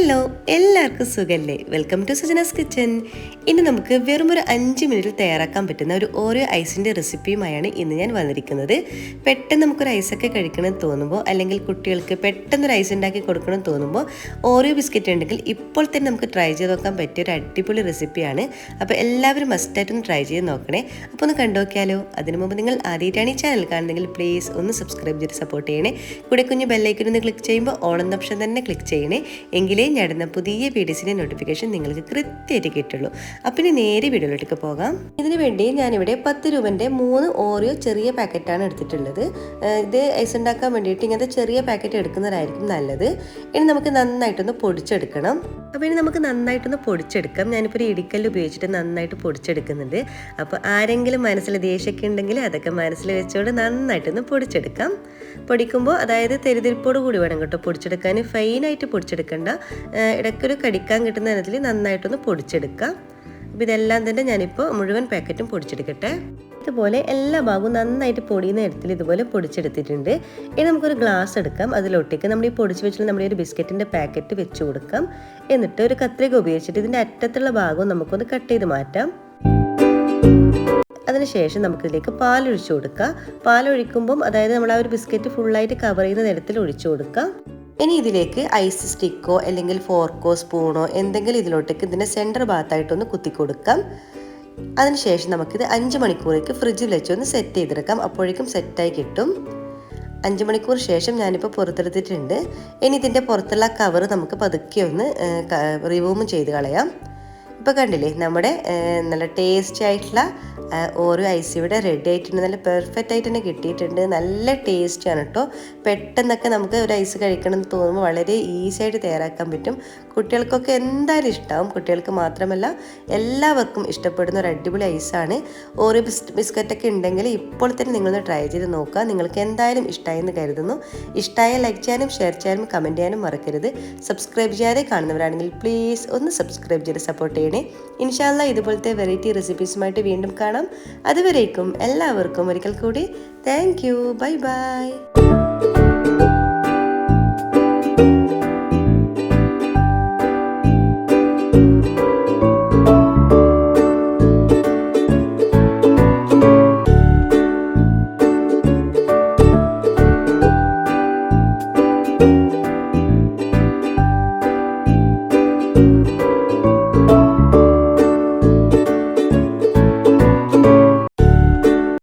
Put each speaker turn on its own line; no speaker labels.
Hello, എല്ലാവർക്കും സുഖല്ലേ? Welcome to Sajina's kitchen. ഇനി നമുക്ക് വെറും ഒരു 5 മിനിറ്റിൽ തയ്യാറാക്കാൻ പറ്റുന്ന ഒരു ഓറിയോ ഐസിൻ്റെ റെസിപ്പിയുമായാണ് ഇന്ന് ഞാൻ വന്നിരിക്കുന്നത്. പെട്ടെന്ന് നമുക്കൊരു ഐസൊക്കെ കഴിക്കണമെന്ന് തോന്നുമ്പോൾ, അല്ലെങ്കിൽ കുട്ടികൾക്ക് പെട്ടെന്നൊരു ഐസ് ഉണ്ടാക്കി കൊടുക്കണമെന്ന് തോന്നുമ്പോൾ ഓറിയോ ബിസ്ക്കറ്റ് ഉണ്ടെങ്കിൽ ഇപ്പോൾ തന്നെ നമുക്ക് ട്രൈ ചെയ്ത് നോക്കാൻ പറ്റിയ ഒരു അടിപൊളി റെസിപ്പിയാണ്. അപ്പോൾ എല്ലാവരും മസ്റ്റായിട്ടൊന്ന് ട്രൈ ചെയ്ത് നോക്കണേ. അപ്പോൾ ഒന്ന് കണ്ടു നോക്കിയാലോ. അതിനു മുമ്പ് നിങ്ങൾ ആദ്യമായിട്ടാണ് ഈ ചാനൽ കാണുന്നെങ്കിൽ പ്ലീസ് ഒന്ന് സബ്സ്ക്രൈബ് ചെയ്ത് സപ്പോർട്ട് ചെയ്യണേ. കൂടെ കുഞ്ഞ് ബെല്ലൈക്കൻ ഒന്ന് ക്ലിക്ക് ചെയ്യുമ്പോൾ ഓൾ എന്ന ഓപ്ഷൻ തന്നെ ക്ലിക്ക് ചെയ്യണേ. എങ്കിലേ ഞാടുന്ന പുതിയ വീഡിയോസിൻ്റെ നോട്ടിഫിക്കേഷൻ നിങ്ങൾക്ക് കൃത്യമായിട്ട് കിട്ടുള്ളൂ. അപ്പം ഇനി നേരെ വീഡിയോയിലേക്ക് പോകാം. ഇതിനു വേണ്ടി ഞാനിവിടെ 10 രൂപൻ്റെ 3 ഓറിയോ ചെറിയ പാക്കറ്റാണ് എടുത്തിട്ടുള്ളത്. ഇത് ഐസ് ഉണ്ടാക്കാൻ വേണ്ടിയിട്ട് ഇങ്ങനത്തെ ചെറിയ പാക്കറ്റ് എടുക്കുന്നതായിരിക്കും നല്ലത്. ഇനി നമുക്ക് നന്നായിട്ടൊന്ന് പൊടിച്ചെടുക്കണം. അപ്പോൾ ഇനി നമുക്ക് നന്നായിട്ടൊന്ന് പൊടിച്ചെടുക്കാം. ഞാനിപ്പോൾ ഒരു ഇടിക്കല്ല് ഉപയോഗിച്ചിട്ട് നന്നായിട്ട് പൊടിച്ചെടുക്കുന്നുണ്ട്. അപ്പോൾ ആരെങ്കിലും മനസ്സിൽ ദേഷ്യമൊക്കെ ഉണ്ടെങ്കിൽ അതൊക്കെ മനസ്സിൽ വെച്ചുകൊണ്ട് നന്നായിട്ടൊന്ന് പൊടിച്ചെടുക്കാം. പൊടിക്കുമ്പോൾ അതായത് തെരുതിരിപ്പോട് കൂടി വേണം കേട്ടോ പൊടിച്ചെടുക്കാൻ. ഫൈനായിട്ട് പൊടിച്ചെടുക്കണ്ട, ഇടയ്ക്കൊരു കടിക്കാൻ കിട്ടുന്ന തരത്തിൽ നന്നായിട്ടൊന്ന് പൊടിച്ചെടുക്കാം. അപ്പോൾ ഇതെല്ലാം തന്നെ ഞാനിപ്പോൾ മുഴുവൻ പാക്കറ്റും പൊടിച്ചെടുക്കട്ടെ. ഇതുപോലെ എല്ലാ ഭാഗവും നന്നായിട്ട് പൊടിയുന്ന തരത്തിൽ ഇതുപോലെ പൊടിച്ചെടുത്തിട്ടുണ്ട്. ഇനി നമുക്കൊരു ഗ്ലാസ് എടുക്കാം. അതിലൊട്ടേക്ക് നമ്മൾ ഈ പൊടിച്ച് വെച്ചുള്ള നമ്മുടെ ഒരു ബിസ്ക്കറ്റിൻ്റെ പാക്കറ്റ് വെച്ച് കൊടുക്കാം. എന്നിട്ട് ഒരു കത്രിക ഉപയോഗിച്ചിട്ട് ഇതിൻ്റെ അറ്റത്തുള്ള ഭാഗവും നമുക്കൊന്ന് കട്ട് ചെയ്ത് മാറ്റാം. അതിനുശേഷം നമുക്കിതിലേക്ക് പാലൊഴിച്ചു കൊടുക്കുക. പാലൊഴിക്കുമ്പം അതായത് നമ്മൾ ആ ഒരു ബിസ്ക്കറ്റ് ഫുള്ളായിട്ട് കവർ ചെയ്യുന്ന തരത്തിൽ ഒഴിച്ചു കൊടുക്കുക. ഇനി ഇതിലേക്ക് ഐസ് സ്റ്റിക്കോ അല്ലെങ്കിൽ ഫോർക്കോ സ്പൂണോ എന്തെങ്കിലും ഇതിലോട്ടേക്ക് ഇതിൻ്റെ സെൻറ്റർ ഭാഗത്തായിട്ടൊന്ന് കുത്തി കൊടുക്കാം. അതിനുശേഷം നമുക്കിത് 5 മണിക്കൂറേക്ക് ഫ്രിഡ്ജിൽ വെച്ചൊന്ന് സെറ്റ് ചെയ്തെടുക്കാം. അപ്പോഴേക്കും സെറ്റായി കിട്ടും. 5 മണിക്കൂർ ശേഷം ഞാനിപ്പോൾ പുറത്തെടുത്തിട്ടുണ്ട്. ഇനി ഇതിൻ്റെ പുറത്തുള്ള കവർ നമുക്ക് പതുക്കെ ഒന്ന് റിമൂവ് ചെയ്ത് കളയാം. ഇപ്പോൾ കണ്ടില്ലേ, നമ്മുടെ നല്ല ടേസ്റ്റി ആയിട്ടുള്ള ഓരോ ഐസ് ഇവിടെ റെഡി ആയിട്ടുണ്ട്. നല്ല പെർഫെക്റ്റ് ആയിട്ട് തന്നെ കിട്ടിയിട്ടുണ്ട്. നല്ല ടേസ്റ്റിയാണ് കേട്ടോ. പെട്ടെന്നൊക്കെ നമുക്ക് ഒരു ഐസ് കഴിക്കണം എന്ന് തോന്നുമ്പോൾ വളരെ ഈസി ആയിട്ട് തയ്യാറാക്കാൻ പറ്റും. കുട്ടികൾക്കൊക്കെ എന്തായാലും ഇഷ്ടമാവും. കുട്ടികൾക്ക് മാത്രമല്ല എല്ലാവർക്കും ഇഷ്ടപ്പെടുന്ന ഒരു അടിപൊളി ഐസാണ്. ഓരോ ബിസ്ക്കറ്റൊക്കെ ഉണ്ടെങ്കിൽ ഇപ്പോൾ തന്നെ നിങ്ങളൊന്ന് ട്രൈ ചെയ്ത് നോക്കുക. നിങ്ങൾക്ക് എന്തായാലും ഇഷ്ടമായെന്ന് കരുതുന്നു. ഇഷ്ടമായ ലൈക്ക് ചെയ്യാനും ഷെയർ ചെയ്യാനും കമൻറ്റ് ചെയ്യാനും മറക്കരുത്. സബ്സ്ക്രൈബ് ചെയ്യാതെ കാണുന്നവരാണെങ്കിൽ പ്ലീസ് ഒന്ന് സബ്സ്ക്രൈബ് ചെയ്ത് സപ്പോർട്ട് ചെയ്യണേ. ഇൻഷാ അല്ലാഹ് ഇതുപോലത്തെ വെറൈറ്റി റെസിപ്പീസുമായിട്ട് വീണ്ടും കാണാം. അതുവരേക്കും എല്ലാവർക്കും ഒരിക്കൽ കൂടി താങ്ക് യു. Bye bye.